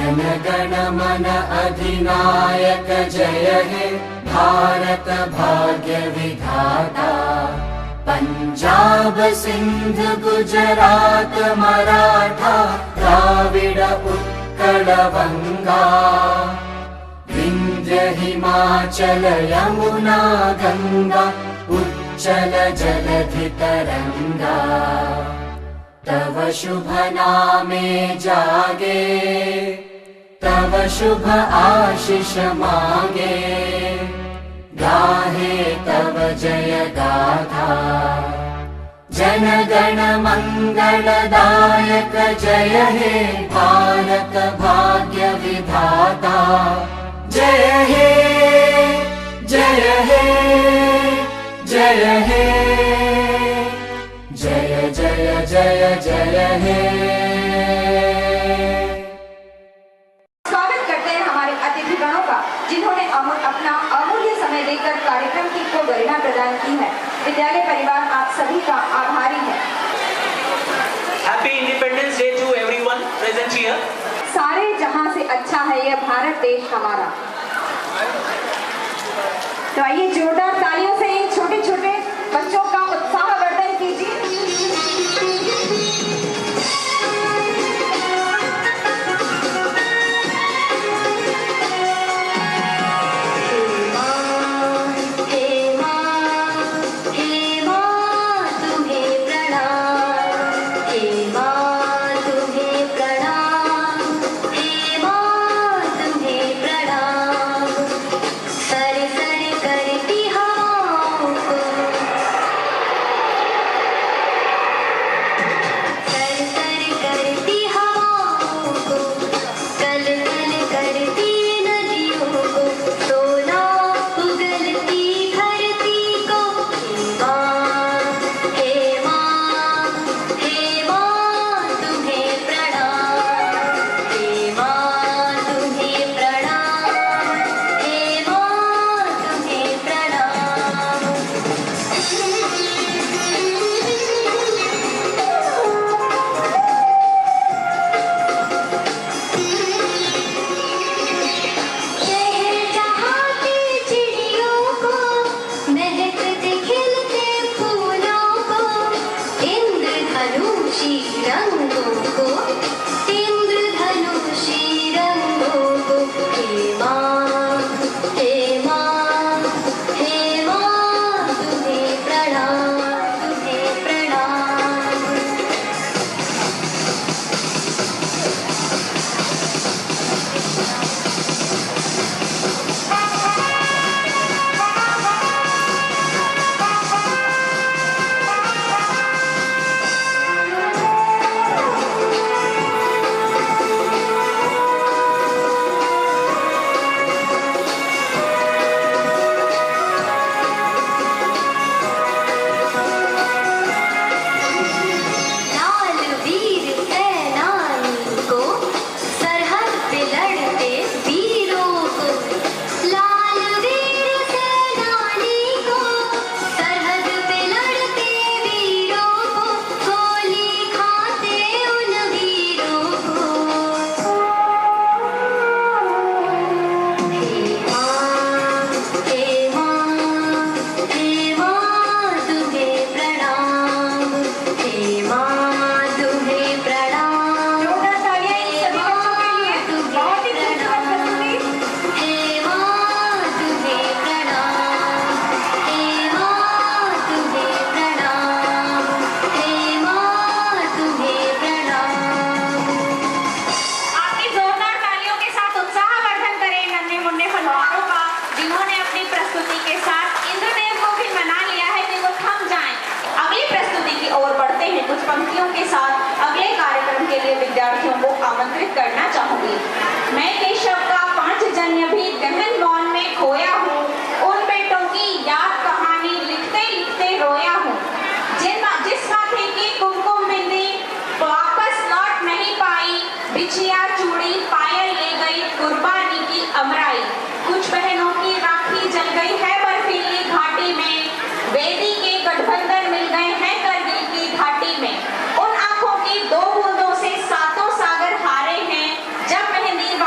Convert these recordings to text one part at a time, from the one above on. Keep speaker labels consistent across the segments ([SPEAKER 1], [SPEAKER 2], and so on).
[SPEAKER 1] जन गण मन अधिनायक जय हे भारत भाग्य विधाता। पंजाब सिंध गुजरात मराठा द्राविड उत्कल बंगा। विंध्य हिमाचल यमुना गंगा उच्चल जलधि तरंगा। तव शुभ नामे जागे तव शुभ आशीष मांगे। गाहे तव जय गाथा जन गण मंगलदायक जय हे भारत भाग्य विधाता। जय हे जय हे जय हे जय जय जय जय हे।
[SPEAKER 2] स्वागत करते हैं हमारे अतिथिगणों का जिन्होंने अपना अमूल्य समय देकर कार्यक्रम की को गरिमा प्रदान की है। विद्यालय परिवार आप सभी का आभारी है।
[SPEAKER 3] Happy Independence Day to everyone present here.
[SPEAKER 2] सारे जहां से अच्छा है यह भारत देश हमारा। तो आइए जोरदार तालियों से इन छोटे छोटे बच्चों का उत्साहवर्धन कीजिए। उन आंखों की दो बूंदों से सातों सागर हारे हैं। जब मेहंदी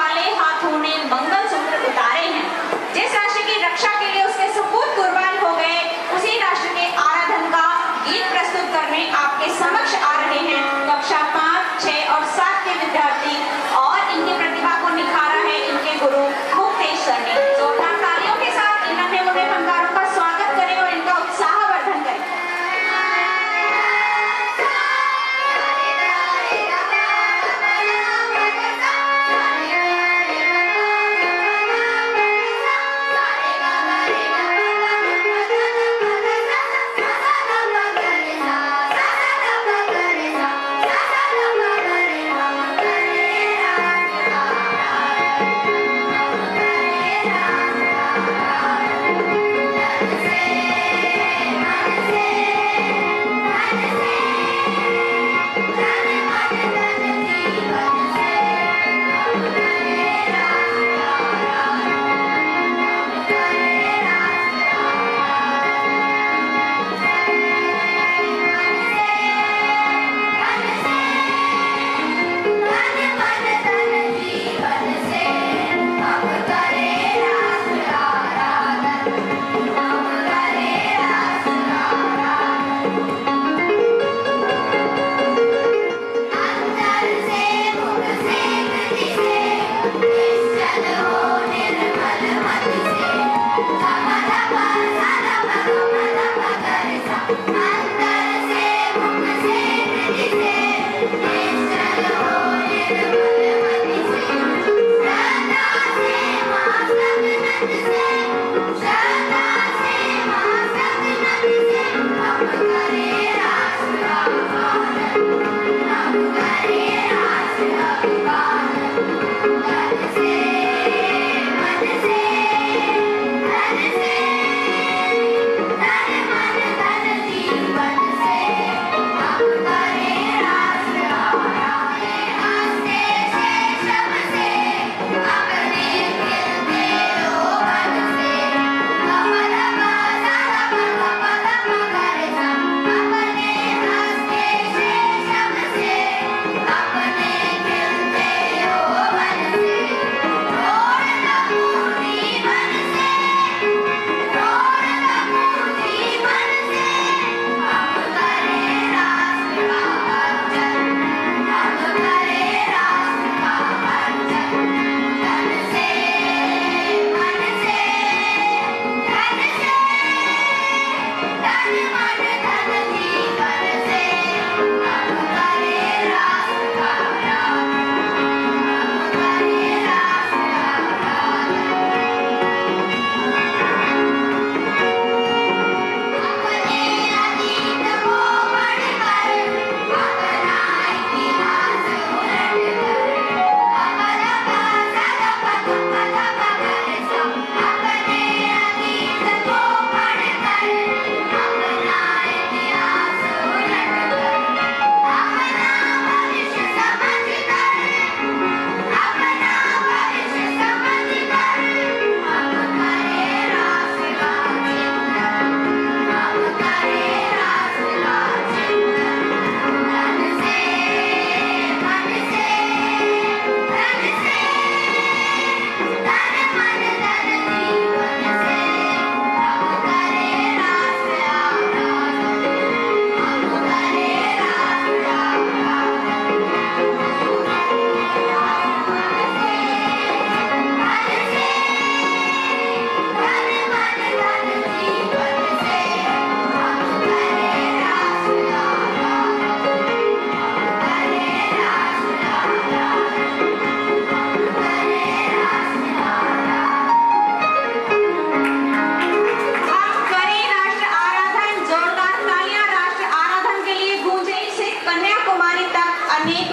[SPEAKER 2] में आपके समक्ष आ रहे हैं कक्षा 5, 6 और 7 के विद्यार्थी और इनकी प्रतिभा को निखारा है इनके गुरु मुक्तेश सर ने। जोरदार तालियों के साथ इन नन्हे मुन्ने फनकारों का स्वागत करें और इनका उत्साहवर्धन करें।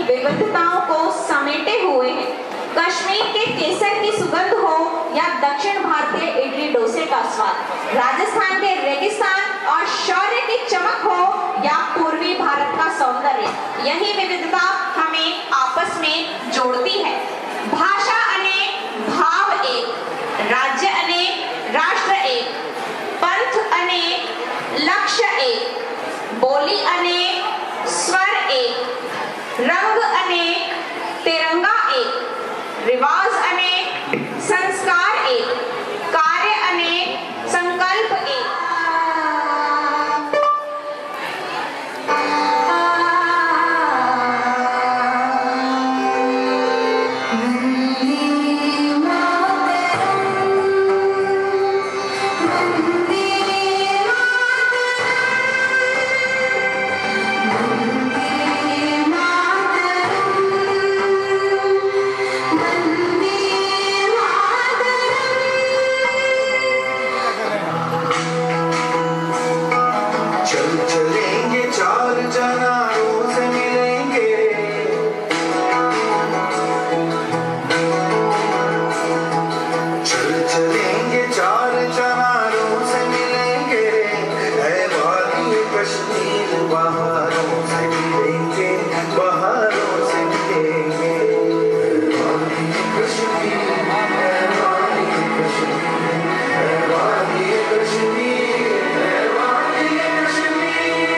[SPEAKER 2] विविधताओं को समेटे हुए हैं। कश्मीर के केसर की सुगंध हो या दक्षिण भारतीय इडली डोसे का स्वाद, राजस्थान के रेगिस्तान और शौर्य की चमक हो या पूर्वी भारत का सौंदर्य, यही विविधता हमें आपस में जोड़ती है। भाषा अनेक, भाव एक, राज्य अनेक, राष्ट्र एक, पंथ अनेक, लक्ष्य एक, बोली अनेक, स्वर एक, रंग अनेक, तिरंगा एक, रिवाज अनेक, संस्कार एक, कार्य अनेक, संकल्प एक।
[SPEAKER 4] कश्मीर बहारों से खिलेंगे, बहारों से खिलेंगे। वादी कश्मीर, वादी कश्मीर, वादी कश्मीर, वादी कश्मीर।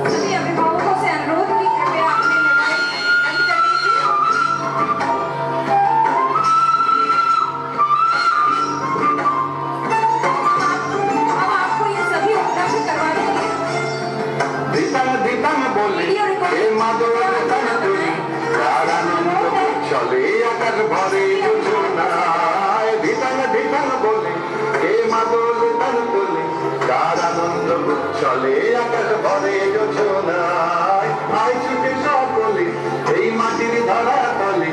[SPEAKER 2] सभी अभिभावकों से अनुरोध कि कृपया अपने मोबाइल बंद कर दीजिए। अब आपको ये सभी उपलब्ध करवा देंगे।
[SPEAKER 4] धीतम धीतम बोले हे माधव तन तुली आनंद चले अगर भरे योजनाए। धीतम धीतम बोले हे माधव तन तुली आनंद चले अगर भरे योजनाए। আয় ছুটে সকলে এই মাটির ধরা তলে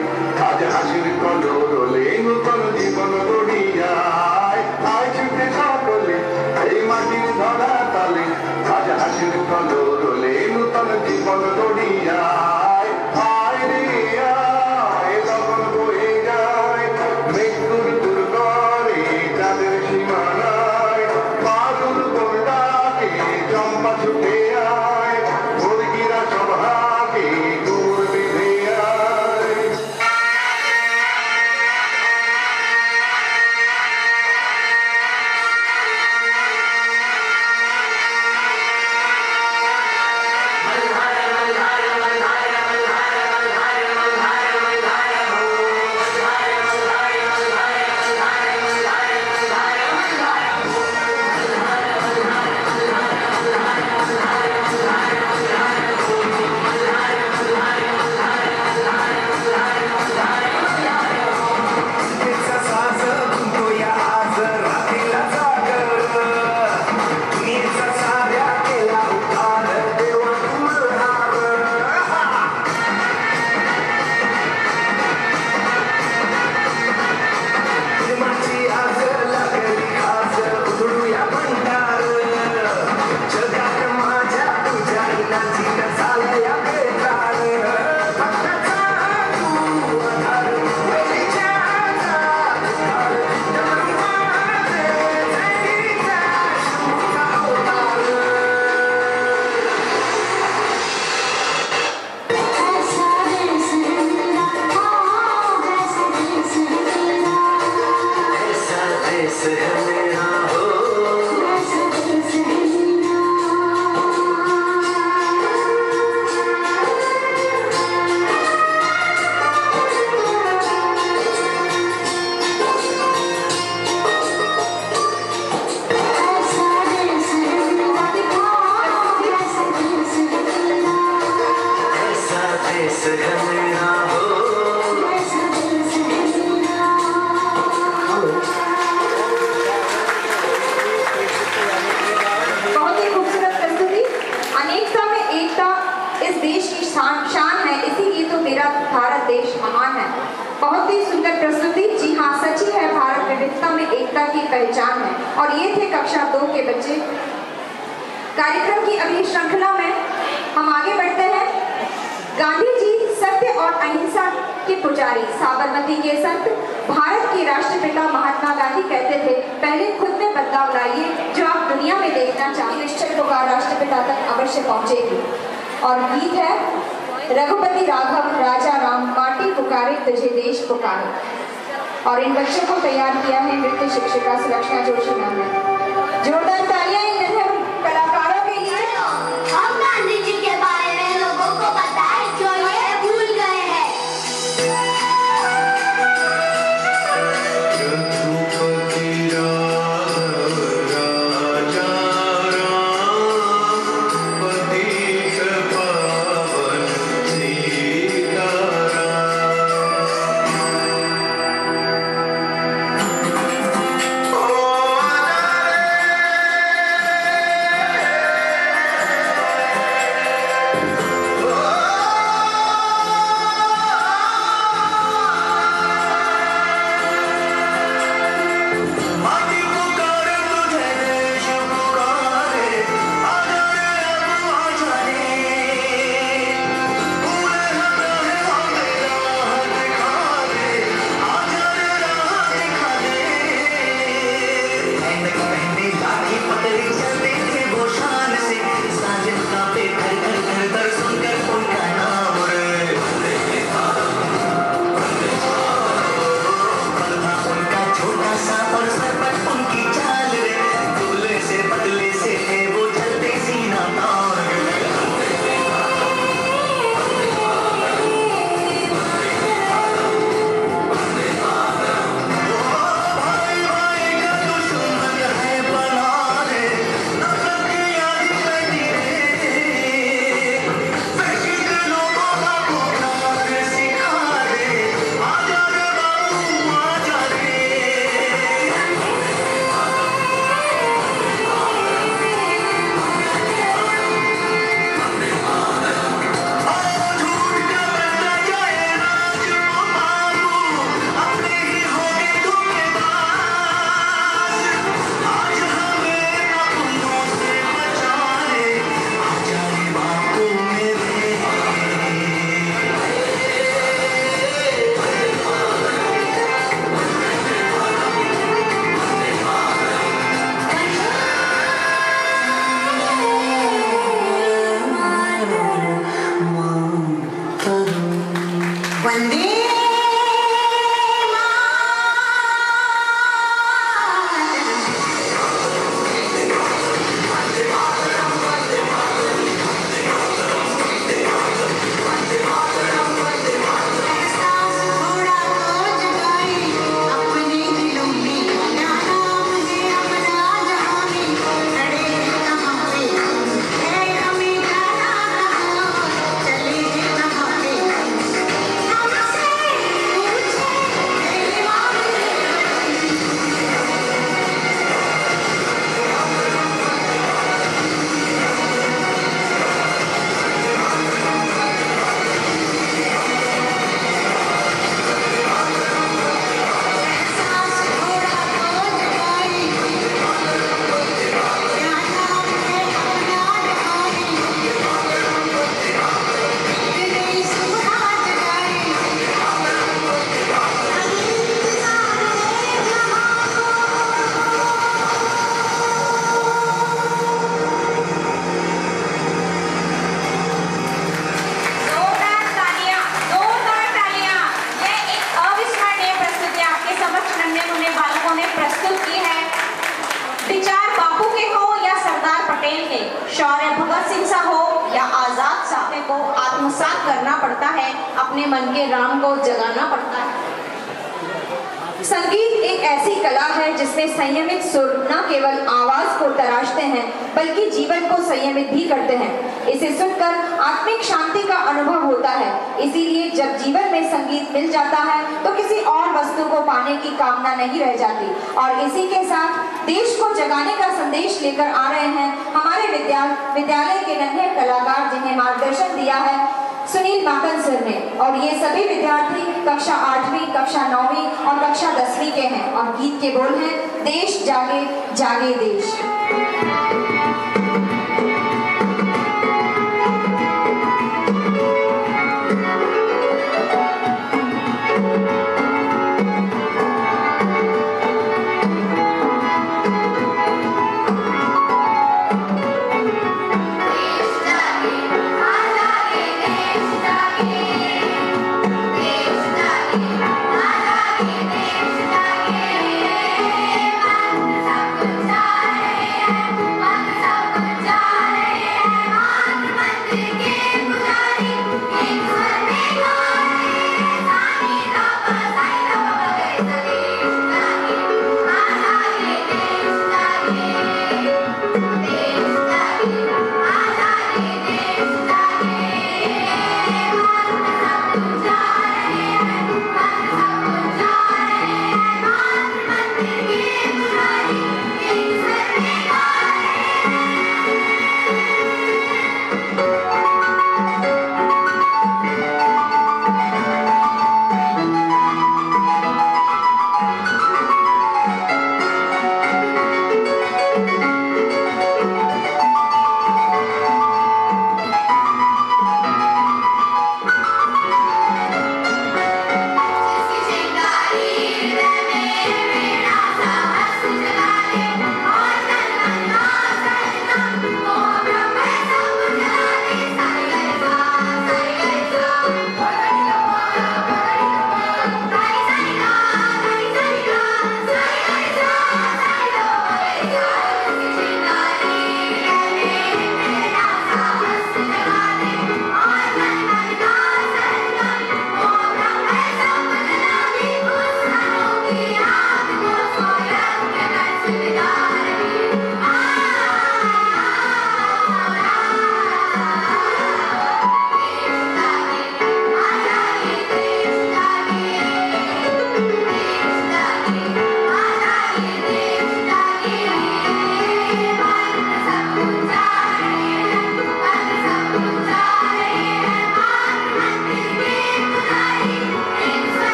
[SPEAKER 4] আজ হাসির কলরলে নূতন জীবন গড়িয়ায়। আয় ছুটে সকলে এই মাটির ধরা তলে আজ হাসির কলরলে নূতন জীবন গড়িয়ায়। আয় রে আয় লগন বয়ে যায় মৃত্যুর দূর করে চাঁদের সীমানায়। বাদুর গোলটাকে চম্পা ছুটে আয় মুরগিরা সভাকে গুড় বেঁধে আয়।
[SPEAKER 1] मल्हार
[SPEAKER 2] एकता की पहचान है। और ये थे कक्षा 2 के बच्चे। कार्यक्रम की अगली श्रृंखला में हम आगे बढ़ते हैं। गांधी जी सत्य और अहिंसा के पुजारी, साबरमती के संत, भारत के राष्ट्रपिता महात्मा गांधी कहते थे, पहले खुद में बदलाव लाइए, जो आप दुनिया में देखना चाहें निश्चय होगा राष्ट्रपिता तक अवश्य पहुंचेगी। और गीत है रघुपति राघव राजा राम, माटी पुकारे तुझे देश पुकारे। और इन बच्चों को तैयार किया है नृत्य शिक्षिका सुलक्षणा जोशी मैम ने। जोरदार तालियां इन कलाकारों के लिए।
[SPEAKER 5] हम गांधी जी के बारे में लोगों को बताएं जो ये भूल गए हैं।
[SPEAKER 2] अपने मन के राम को जगाना पड़ता है। संगीत एक ऐसी कला है जिसमें संयमित सुर न केवल आवाज को तराशते हैं बल्कि जीवन को संयमित भी करते हैं। इसे सुनकर आत्मिक शांति का अनुभव होता है। इसीलिए जब जीवन में संगीत मिल जाता है तो किसी और वस्तु को पाने की कामना नहीं रह जाती। और इसी के साथ देश को जगाने का संदेश लेकर आ रहे हैं हमारे विद्यालय के नन्हे कलाकार जिन्हें मार्गदर्शन दिया है सुनील माकन सर ने, और ये सभी विद्यार्थी कक्षा 8वीं, कक्षा 9वीं और कक्षा 10वीं के हैं। और गीत के बोल हैं, देश जागे जागे देश।
[SPEAKER 5] देश जागे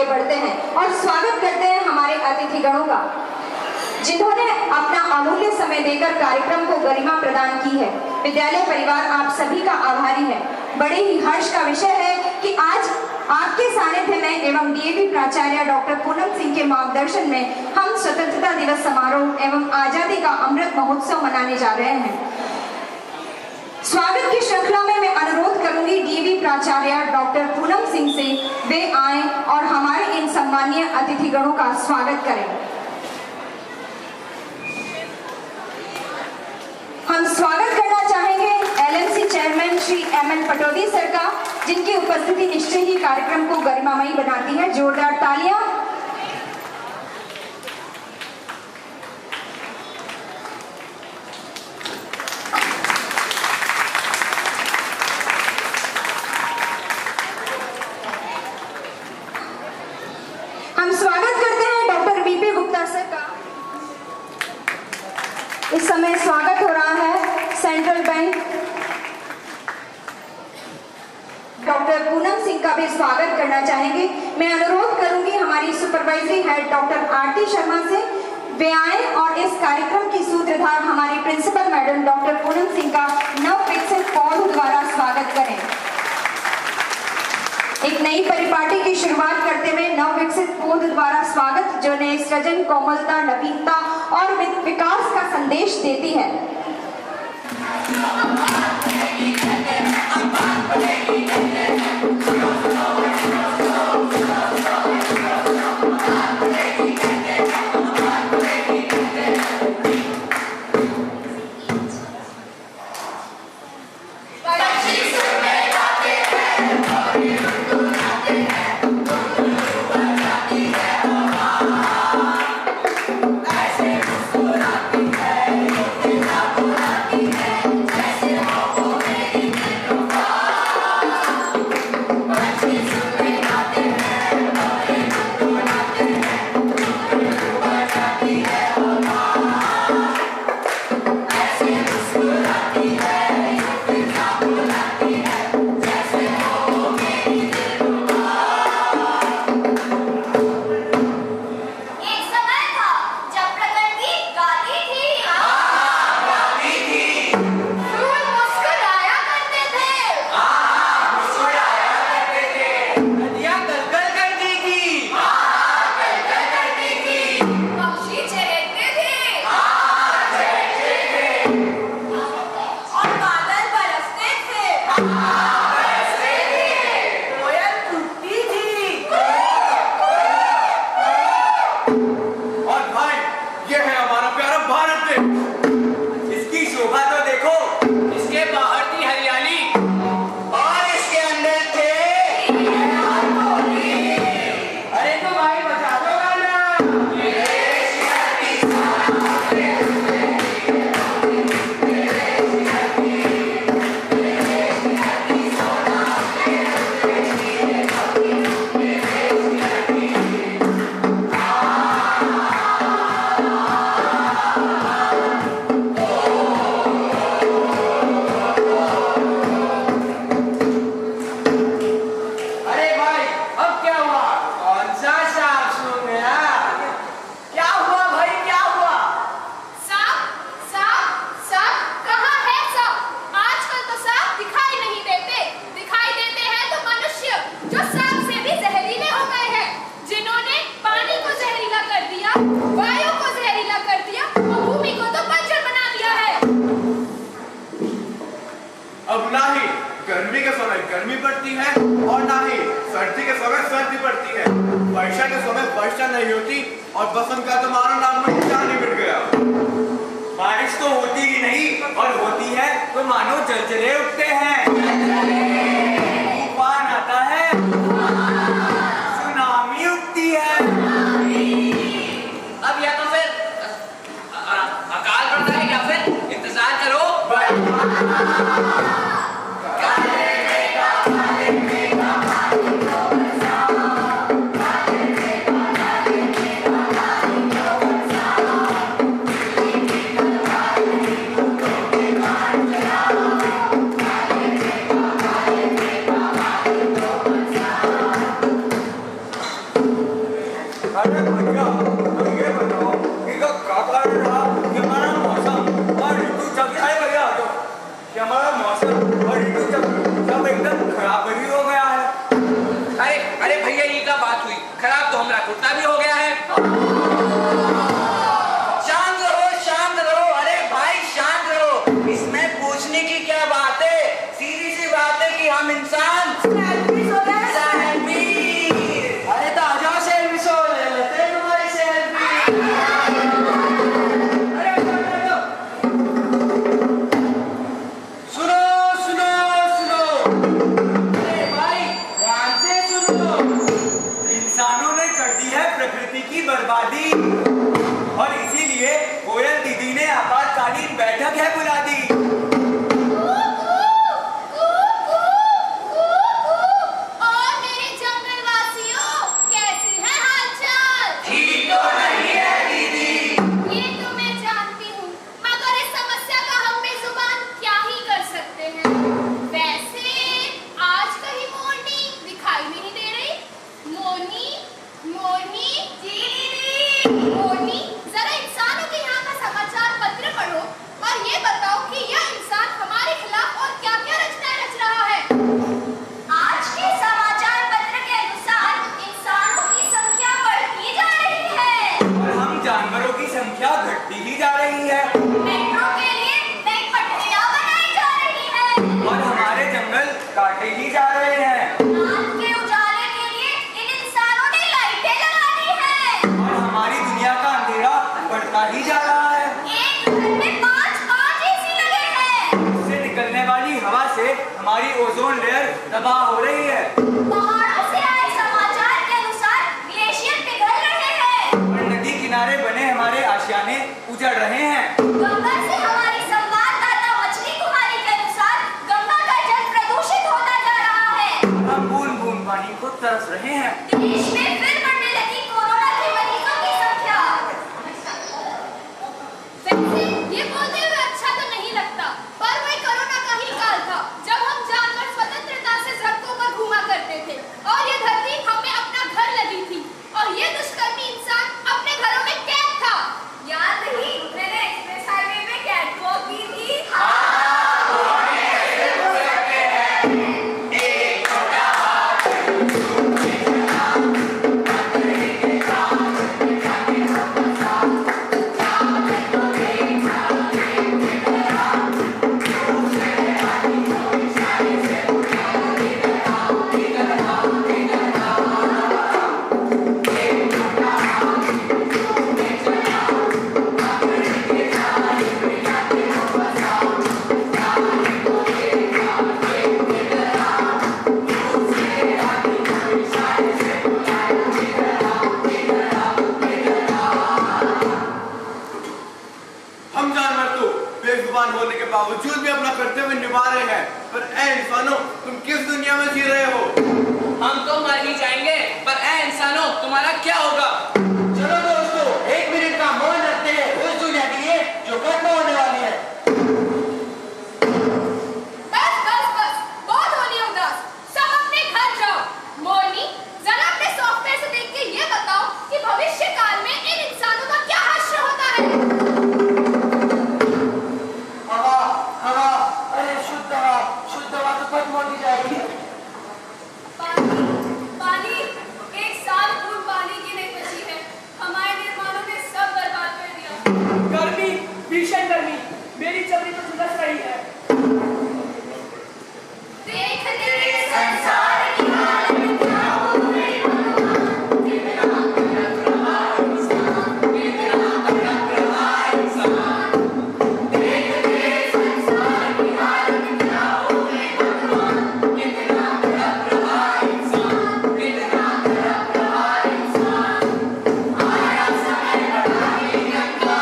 [SPEAKER 2] आगे बढ़ते हैं और स्वागत करते हैं हमारे अतिथिगणों का, जिन्होंने अपना अमूल्य समय देकर कार्यक्रम को गरिमा प्रदान की है। विद्यालय परिवार आप सभी का आभारी है। बड़े ही हर्ष का विषय है कि आज आपके सानिध्य में एवं डीएवी प्राचार्य डॉक्टर पूनम सिंह के मार्गदर्शन में हम स्वतंत्रता दिवस समारोह एवं आजादी का अमृत महोत्सव मनाने जा रहे हैं। स्वागत की श्रृंखला में मैं अनुरोध करूंगी डीएवी प्राचार्य डॉक्टर पूनम सिंह से वे आए और हमारे इन सम्मानीय अतिथिगणों का स्वागत करें। हम स्वागत करना चाहेंगे LMC chairman Shri MN Pataudi sir का, जिनकी उपस्थिति निश्चय ही कार्यक्रम को गरिमामयी बनाती है। जोरदार तालियां। हम स्वागत करते हैं डॉक्टर वीपी गुप्ता सर का। इस समय स्वागत हो रहा है central bank doctor Poonam Singh का भी स्वागत करना चाहेंगे। मैं अनुरोध करूंगी हमारी supervisory head doctor Aarti Sharma से वे आए और इस कार्यक्रम की सूत्रधार हमारी principal madam doctor Poonam Singh का नवविकसित पौध द्वारा स्वागत करें। एक नई परिपाटी की शुरुआत करते हुए नवविकसित पौध द्वारा स्वागत, जो नए सृजन, कोमलता, नवीनता और विकास का संदेश देती है।
[SPEAKER 6] गर्मी पड़ती है और ना ही सर्दी के समय सर्दी पड़ती है। वर्षा के समय वर्षा नहीं होती और बसंत का तुम्हारा नाम निशान ही मिट गया। बारिश तो होती ही नहीं और होती है तो मानो जलजले उठते हैं, तूफान आता है, सुनामी उठती है।
[SPEAKER 3] अब या तो फिर अकाल पड़ता है या फिर इंतजार करो। घुटना भी हो गया है।
[SPEAKER 7] शांत रहो, अरे भाई शांत रहो। इसमें पूछने की क्या बात है? सीधी सी बात है कि हम इंसान सेल्फी। अरे तो आ जाओ सेल्फी ले लेते हैं तुम्हारी सेल्फी। अरे सुनो। अरे भाई ध्यान से सुनो। इंसानों ने कर दी है प्रकृति की बर्बादी और इसीलिए कोयल दीदी ने आपातकालीन बैठक है बुला दी।
[SPEAKER 5] और मेरे जंगलवासियों, कैसे हैं हालचाल?
[SPEAKER 7] ठीक तो नहीं है दीदी।
[SPEAKER 5] ये तो मैं जानती हूँ, मगर इस समस्या का हम बेजुबान क्या ही कर सकते हैं। वैसे आज कहीं मोरनी दिखाई नहीं दे रही। मोरनी जी दीदी। मोरनी, जरा इंसानों के यहाँ का समाचार पत्र पढ़ो और ये बताओ कि यह इंसान हमारे खिलाफ और क्या-क्या रचनाएं रच रहा है। आज के समाचार पत्र के अनुसार इंसानों की संख्या बढ़ती जा रही है
[SPEAKER 7] और हम जानवरों की संख्या घटती ही जा रही है।
[SPEAKER 5] मेट्रो के लिए नई पटरियां बनाई जा रही है
[SPEAKER 7] और हमारे जंगल काटे ही जा रहे हैं।
[SPEAKER 5] रात के उजाले के लिए इन इंसानों ने लाइटें लगा दी हैं
[SPEAKER 7] और हमारी दुनिया का अंधेरा बढ़ता ही जा रहा है।
[SPEAKER 5] एक घर में 5 एसी लगे हैं।
[SPEAKER 7] इससे निकलने वाली हवा से हमारी ओजोन लेयर तबाह हो रही है।
[SPEAKER 5] पहाड़ों से आए समाचार के अनुसार ग्लेशियर पिघल रहे हैं
[SPEAKER 7] और नदी किनारे बने हमारे आशियाने उजड़ रहे हैं।
[SPEAKER 5] गंगा से हमारी संवाददाता मछली कुमारी के अनुसार गंगा का जल प्रदूषित होता जा रहा है।
[SPEAKER 7] हम बूंद बूंद पानी को तरस रहे हैं।
[SPEAKER 5] देश में फिर बढ़ने लगी कोरोना के मरीजों की संख्या। वैसे ये बोलते हुए अच्छा तो नहीं लगता, पर वही कोरोना का ही काल था जब हम जानवर स्वतंत्रता से सड़कों पर घूमा करते थे और ये धरती हमें अपना घर लगी थी और ये दुष्कर्मी इंसान अपने घरों में कैद था। याद नहीं, मैंने एक्सप्रेस हाईवे में कैटवॉक की थी।
[SPEAKER 6] हम जानवर तो बेजुबान होने के बावजूद भी अपना कर्तव्य निभा रहे हैं, पर ऐ इंसानों, तुम किस दुनिया में जी रहे हो?
[SPEAKER 3] हम तो मर ही जाएंगे, पर ऐ इंसानों तुम्हारा क्या होगा?
[SPEAKER 7] चलो दोस्तों, 1 मिनट का मौन रखते हैं उस दुनिया के लिए जो खत्म होने वाली है।
[SPEAKER 5] बस, बहुत होली उदास, सब अपने घर जाओ। मोरनी, जरा अपने सॉफ्टवेयर से देख के ये बताओ कि भविष्य काल में इन इंसानों का क्या हश्र होता है।
[SPEAKER 7] हवा, अरे शुद्ध हवा तो खत्म होती जाएगी।
[SPEAKER 5] पानी, एक साल पूर्व पानी की नहीं बची है। हमारे निर्माणों ने सब बर्बाद कर दिया।
[SPEAKER 8] गर्मी, भीषण गर्मी, मेरी चमड़ी तो झुलस रही है।
[SPEAKER 5] देख तेरे संसार की हालत क्या हो गई भगवान। कितना तड़प रहा इंसान, कितना तड़प रहा इंसान। देख तेरे संसार की हालत क्या हो गई भगवान। कितना तड़प रहा इंसान, कितना तड़प रहा इंसान। आया समय बढ़ाने का,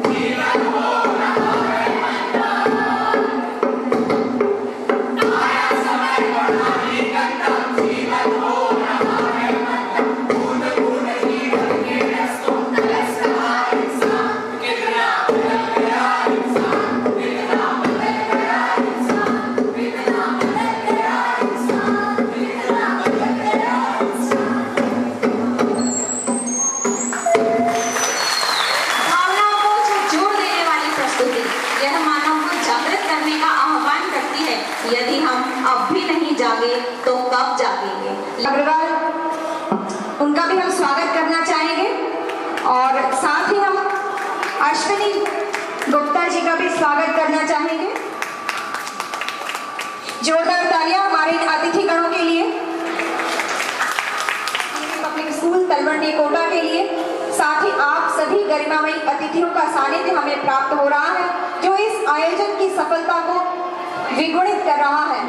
[SPEAKER 5] जीवन हो रहा है मंदा। आया समय बढ़ाने का, जीवन हो रहा है मंदा। बूंद बूंद जीवन के रस्तों तरस रहा इंसान। कितना बदल गया इंसान, कितना बदल गया इंसान, कितना बदल गया इंसान, कितना बदल गया इंसान।
[SPEAKER 2] भावनाओं को झकझोर देने वाली प्रस्तुति यह मानव को जागृत करने का आह्वान करती है। यदि हम अब भी नहीं जागे तो कब जागेंगे।
[SPEAKER 9] अग्रवाल, उनका भी हम स्वागत करना चाहेंगे और साथ ही हम अश्विनी गुप्ता जी का भी स्वागत करना चाहेंगे। जोरदार तालियां हमारे इन अतिथिगणों के लिए, पब्लिक स्कूल तलवंडी कोटा के लिए। साथ ही आप सभी गरिमामयी अतिथियों का सानिध्य हमें प्राप्त हो रहा है, जो इस आयोजन की सफलता को द्विगुणित कर रहा है।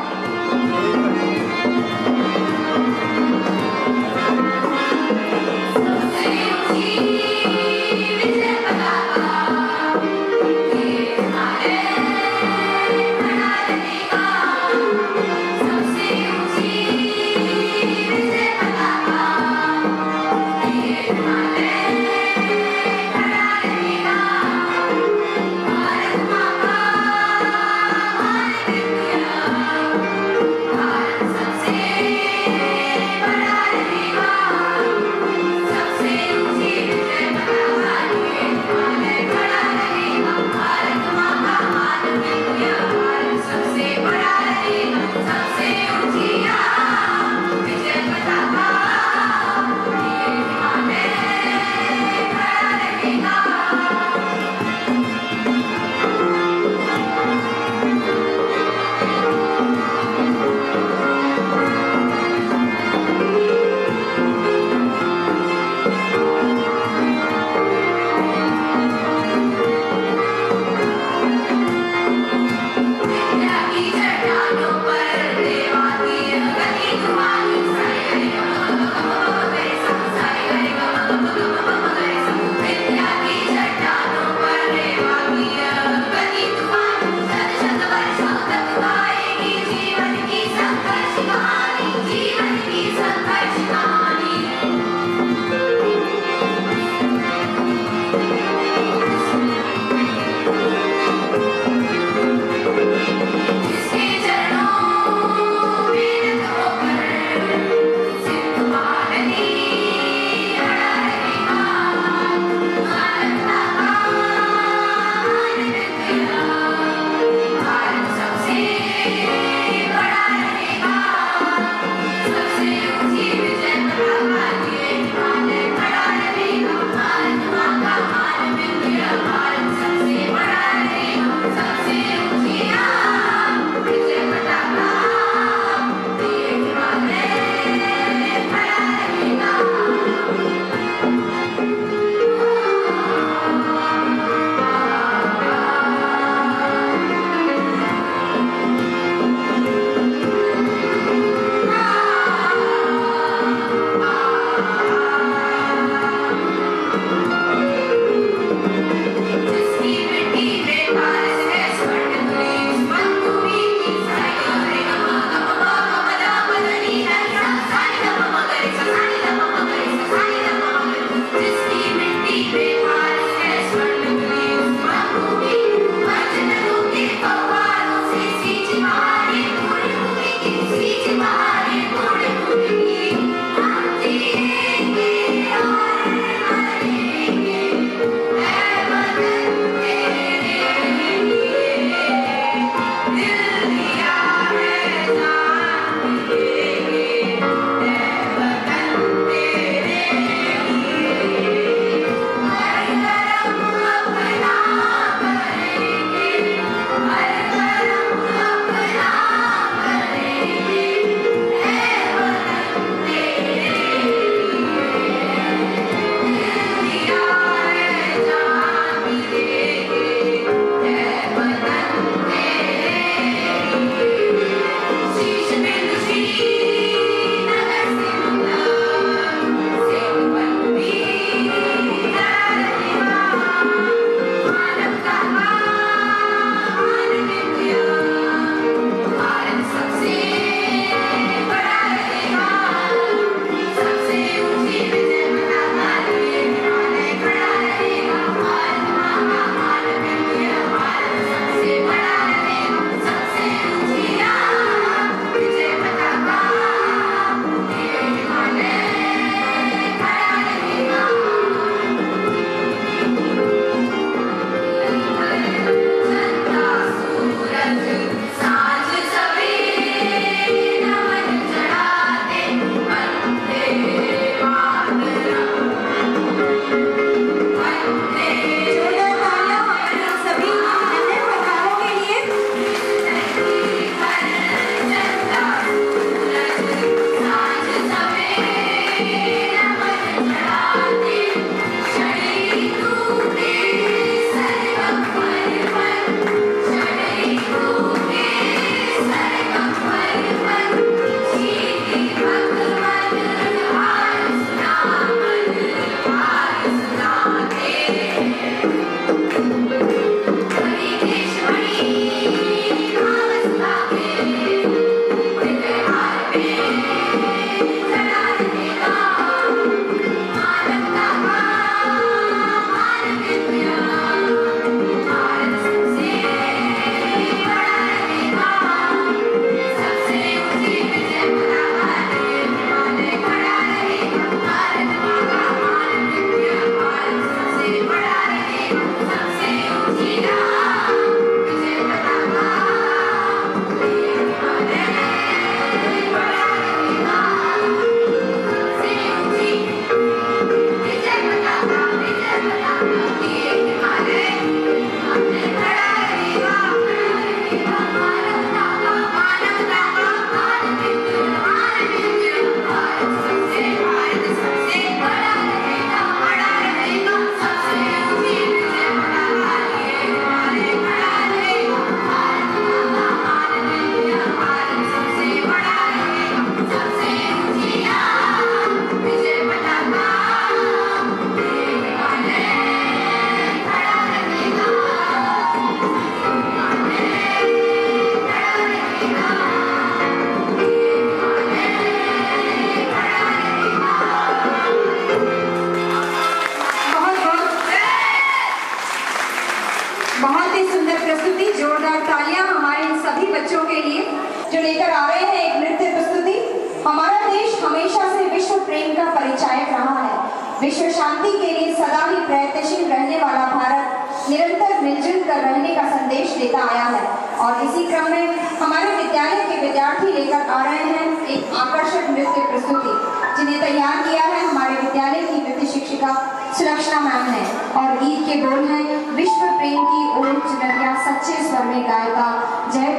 [SPEAKER 9] विश्व शांति के लिए सदा ही प्रयत्नशील रहने वाला भारत निरंतर मिलजुल कर रहने का संदेश देता आया है। और इसी क्रम में हमारे विद्यालय के विद्यार्थी लेकर आ रहे हैं एक आकर्षक नृत्य प्रस्तुति, जिन्हें तैयार किया है हमारे विद्यालय की नृत्य शिक्षिका सुलक्षणा मैम ने। और गीत के बोल हैं विश्व प्रेम की ओर चुनरिया सच्चे स्वर में गायका, जय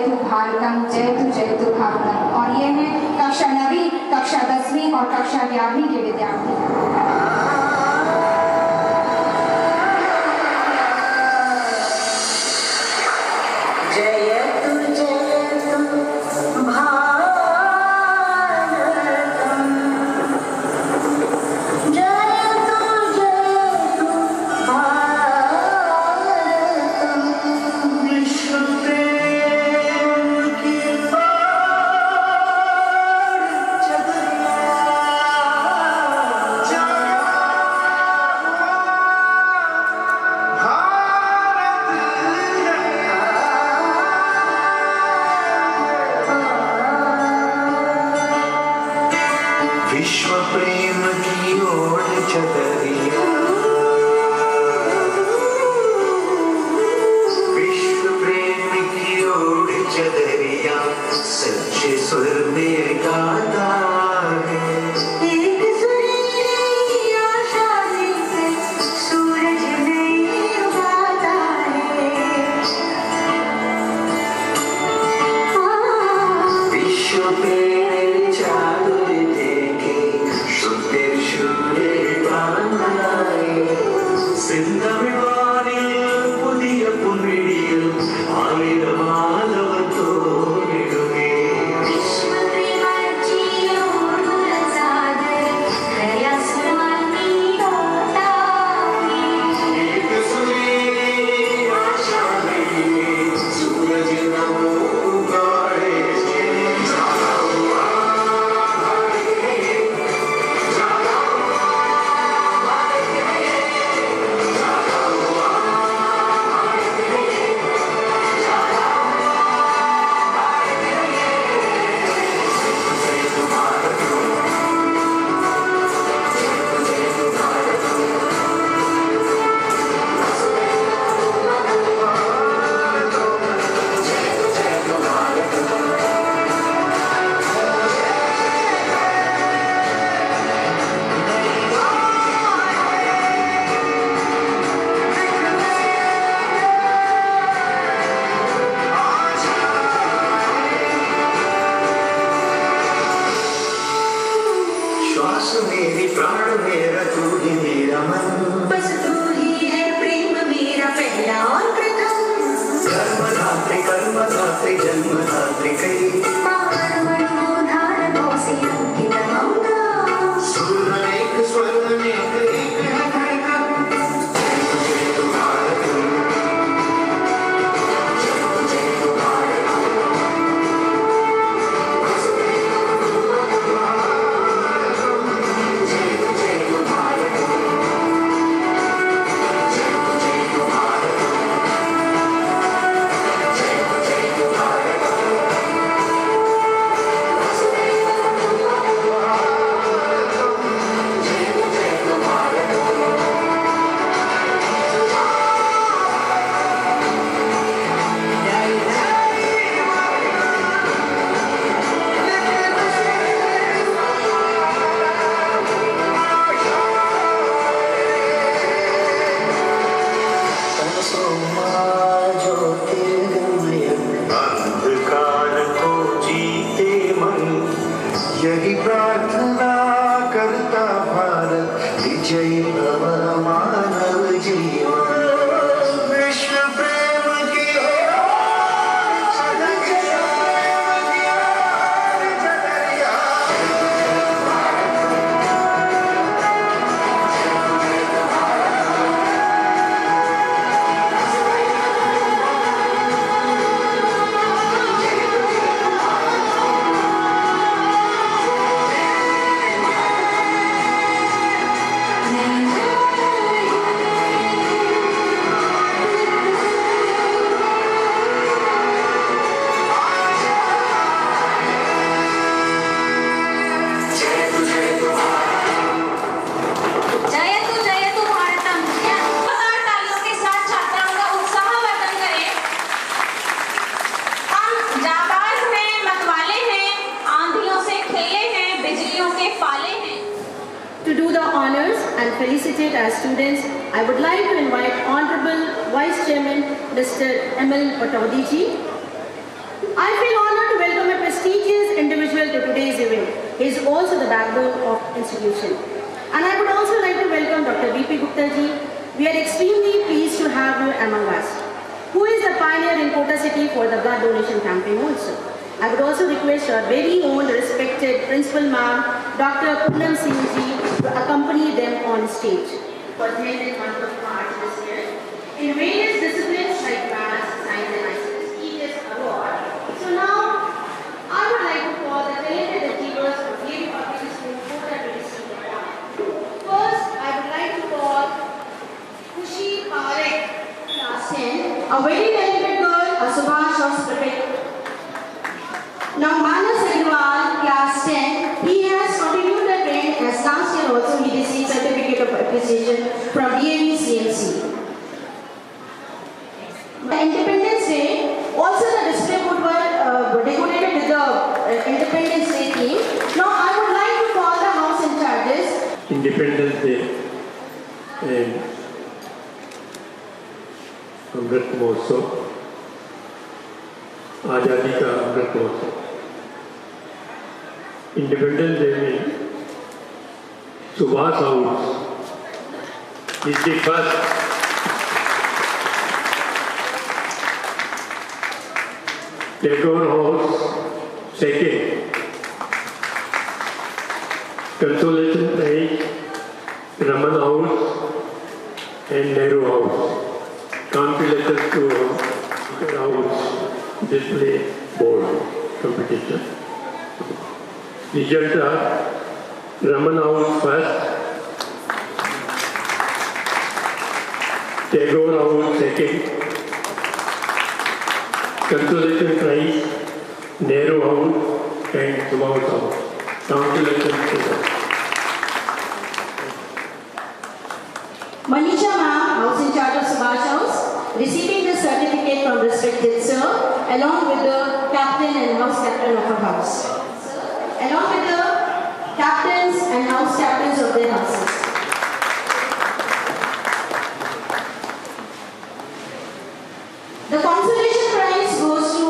[SPEAKER 9] तू भारतम, जय तू भारतम। और ये है कक्षा 9वीं, कक्षा 10वीं और कक्षा 11वीं के विद्यार्थी।
[SPEAKER 1] विश्व प्रेम की ओर चदरिया, विश्व प्रेम की ओर चदरिया सच्चे स्वर में गाता है। एक सुरीली आशा से सूरज नहीं उगाता है। विश्व प्रेम चादर पुदिय पुनिडियल आविरमालवतो निडुगे विश्व प्रेमाची ओढ सादर खऱ्या सुरांनी गातावी। एक सुरेली आशा में सूरज नमो उगाडे। मेरी प्राण मेरा तू ही मेरा मन, बस तू ही है प्रेम मेरा पहला और प्रथम। कर्मधात्री जन्मधात्री कई स्वर एक स्वर में एक है धड़कन। यही प्रार्थना करता भारत, विजयी भव मानव जीवन। विश्व प्रेम की
[SPEAKER 5] नहीं
[SPEAKER 10] To do the honors and felicitate our students, I would like to invite Honorable Vice Chairman Mr. M.L. Pataudi ji. I feel honored to welcome a prestigious individual to today's event. He is also the backbone of institution. And I would also like to welcome Dr. V.P. Gupta ji. We are extremely pleased to have you among us, who is the pioneer in Kota City for the blood donation campaign also. I would also request our very own respected Principal Ma'am, Dr. Poonam Singh ji, to accompany them on stage. Was held in month of March this year in various disciplines like maths, science and ICT, EGS award. So now, I would like to call the talented achievers of Lady Public School Kota to receive the honor. First, I would like to call Kushi Parekh, class 10, a very talented girl, a Subhash Hospital. Now Manas Agarwal, class 10, he has continued the trend as last year also he received certificate of appreciation from DAV CMC. The Independence Day, also the display board were decorated with the Independence Day theme. Now I would like to call the house in charges.
[SPEAKER 11] Independence Day and Amrit Mahotsav, आज़ादी का Amrit Mahotsav. Independence day में Subhash house is the first Tagore house second, consolation prize Raman house and Nehru house. Congratulations to the house display board competition. Results are Raman House first, Tagore House second, consolation prize Nehru House and Subhash House. Congratulations to them.
[SPEAKER 10] Manisha Ma'am, house in charge of Subhash House, receiving the certificate from respected sir, along with the captain and house captain of her house. Along with the captains and house captains of their houses. The consolation prize goes to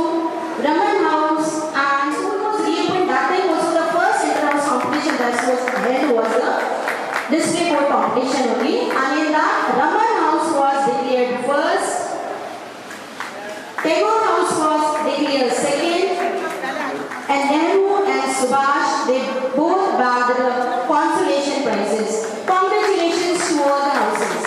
[SPEAKER 10] Raman House, and school was reopened. That time also the first inter-house competition that was held was the display board competition only, and in that Raman House was declared first, Tagore House was declared second, and Nehru and Subhash, they both bagged the consolation prizes. Congratulations to all the houses.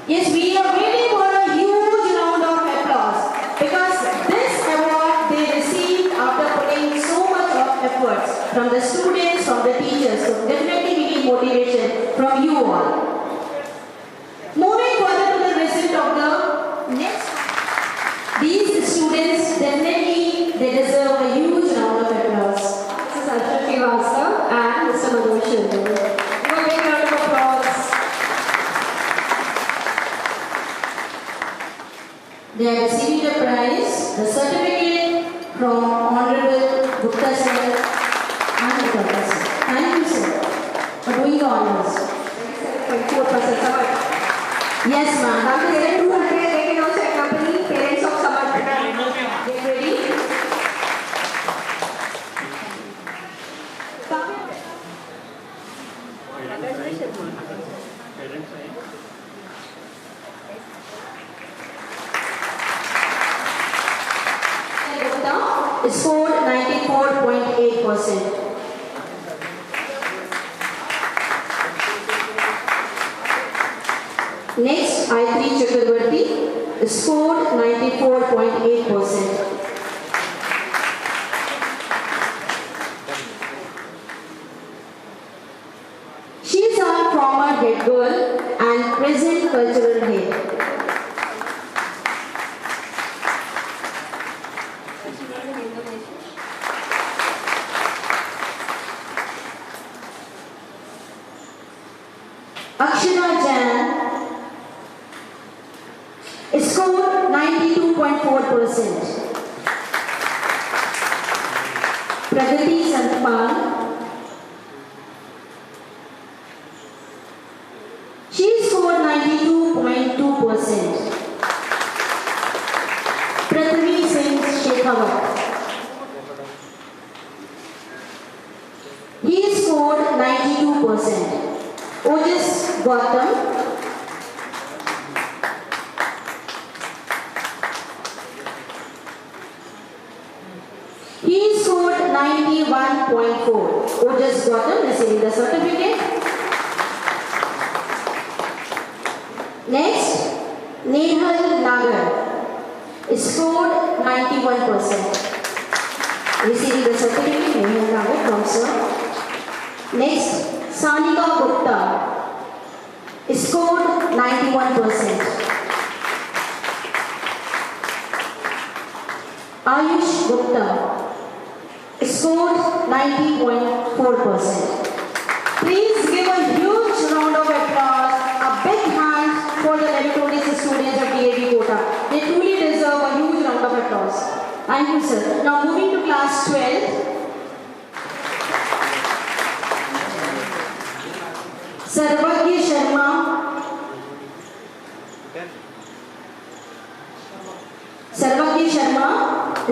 [SPEAKER 10] Yes, we are waiting for a huge round of applause because this award they received after putting so much of efforts from the students, from the teachers. So definitely we need motivation from you all. Moving further to the result of the next, these students definitely they deserve a huge round of applause. This is Archana Srivastava and Mr. Manoj Shindu. Give a big round of applause. They are receiving the prize, the certificate from Honorable Gupta sir and Gupta sir. Thank you sir for doing the honors. 24%. Yes ma'am. After the 200 they can also accompany parents of Samarth. Get ready? Gupta scored 94.8%. Next, I3 Chakravarti scored 94.8%. She is our former head girl and present cultural head. Akshara Jain scored 92.4%. Pragati Santpal. She scored 92.2%. Prithvi Singh Shekhawat. He scored 92%. Ojas Gautam. He scored 91.4. Ojas Gautam receiving the certificate. Next, Nehal Nagar scored 91%. Receiving the certificate, Nehal Nagar from sir. Next, Sanika Gupta scored 91%. Ayush Gupta scored 90.4%. Please give a huge round of applause, a big hand for the meritorious students of DAV Kota. They truly deserve a huge round of applause. Thank you, sir. Now moving to class 12. Sarvagya Sharma. Sarvagya Sharma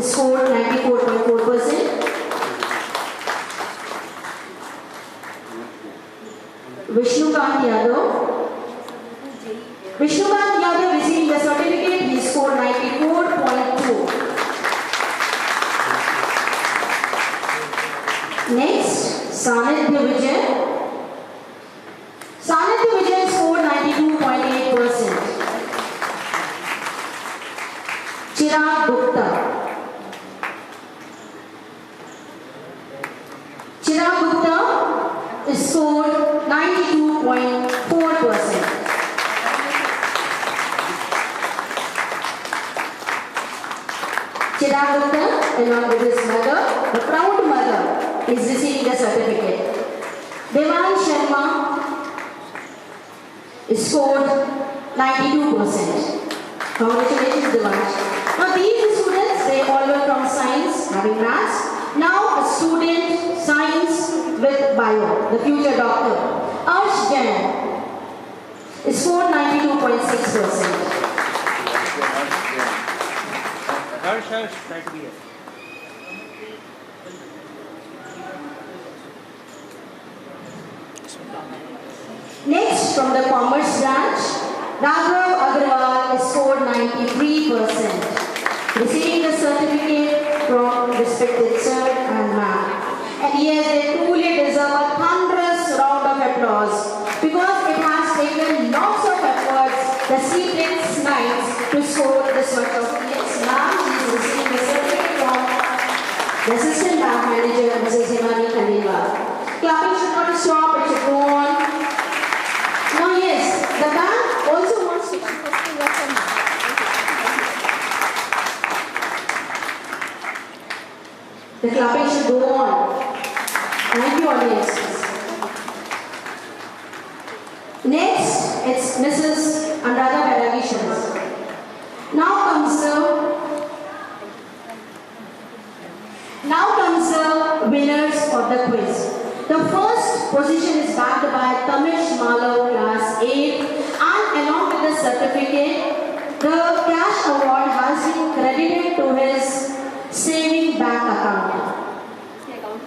[SPEAKER 10] scored 94.4%. Vishnukant Yadav. Vishnukant Yadav receiving the certificate. He scored 94.2. Next, Sanidhya Vijay. Sanidhya Vijay scored 92.8%. Chirag Gupta. Chirag Gupta scored 92.4%. Chirag Gupta, along with his mother, the proud mother, is receiving the certificate. Devan Sharma scored 92%. Congratulations, Devan. Now these students, they all were from science, having maths. Now a student, science with bio, the future doctor. Arsh Jain scored 92.6%.
[SPEAKER 3] Try to be here.
[SPEAKER 10] Next, from the commerce branch, Raghav Agarwal scored 93%, receiving the certificate from respected sir and ma'am. And yes, they truly deserve a thunderous round of applause because it has taken lots of efforts, the sleepless nights, to score this much of. Yes, ma'am is receiving the certificate from the assistant bank manager, Mrs. Himani Khandelwal. Clapping should not stop, it should go on. Now yes, the bank also wants to come to the clapping should go on. Thank you, audience. Next, it's Mrs. Anuradha Bairagi Sharma. Now comes the winners of the quiz. The first position is backed by Tamish Malav class 8 and along with the certificate, the cash award has been credited to his saving bank account.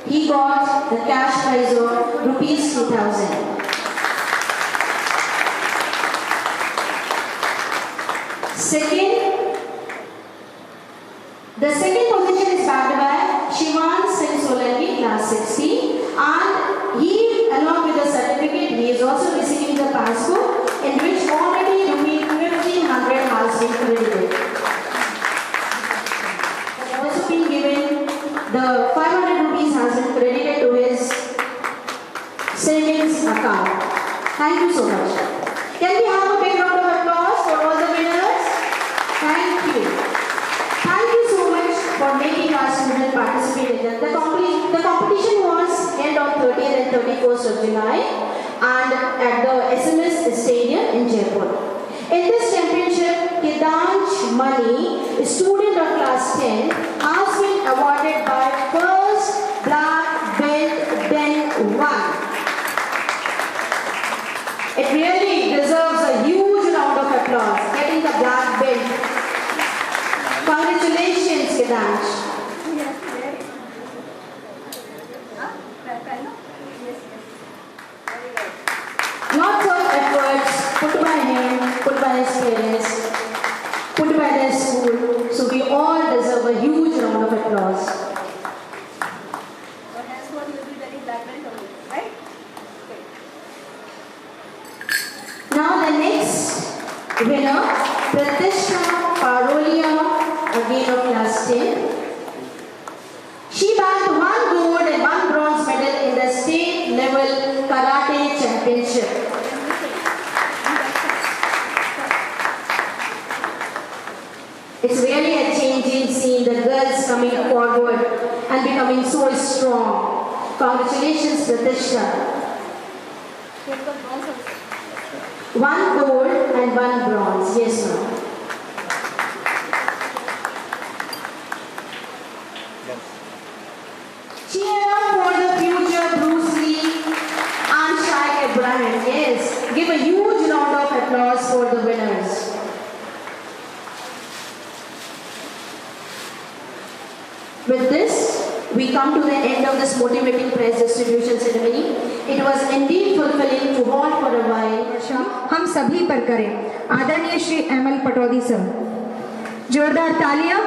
[SPEAKER 10] He got the cash prize of rupees 2,000. The second position is backed by Shivan Singh Solanki, class 60, and he, along with the certificate, he is also receiving the passbook in which already rupees 1,500 has been credited. He has also been given the 500 rupees has been credited to his savings account. Thank you so much. Can we have a big round of applause for all the winners? Thank you. Thank you so much for making our students participate in that. The competition was held on 30th and 31st of July and at the SMS Stadium in Jaipur. In this championship, Kedansh Mani, a student of class 10, has been awarded by first Black Belt Den 1. It really deserves a huge round of applause, getting the black belt. Congratulations, Kedansh. Lots of efforts put by him, put by his parents, put by their school, so we all deserve a huge round of applause. Now the next winner, Pratisha Parolia, again of class 10. She bagged 1 gold and 1 bronze medal in the state level karate championship. It's really a changing scene, the girls coming forward and becoming so strong. Congratulations, Pratisha. 1 gold and 1 bronze. Yes, ma'am. Cheer up for the future Bruce Lee and Shai Abraham. Yes. Give a huge round of applause for the winners. With this, we come to the end of this motivating prize distribution ceremony. It was indeed fulfilling to halt for a while.
[SPEAKER 9] हम सभी पर करें। आदरणीय Shri ML Pataudi sir, जोरदार तालियां।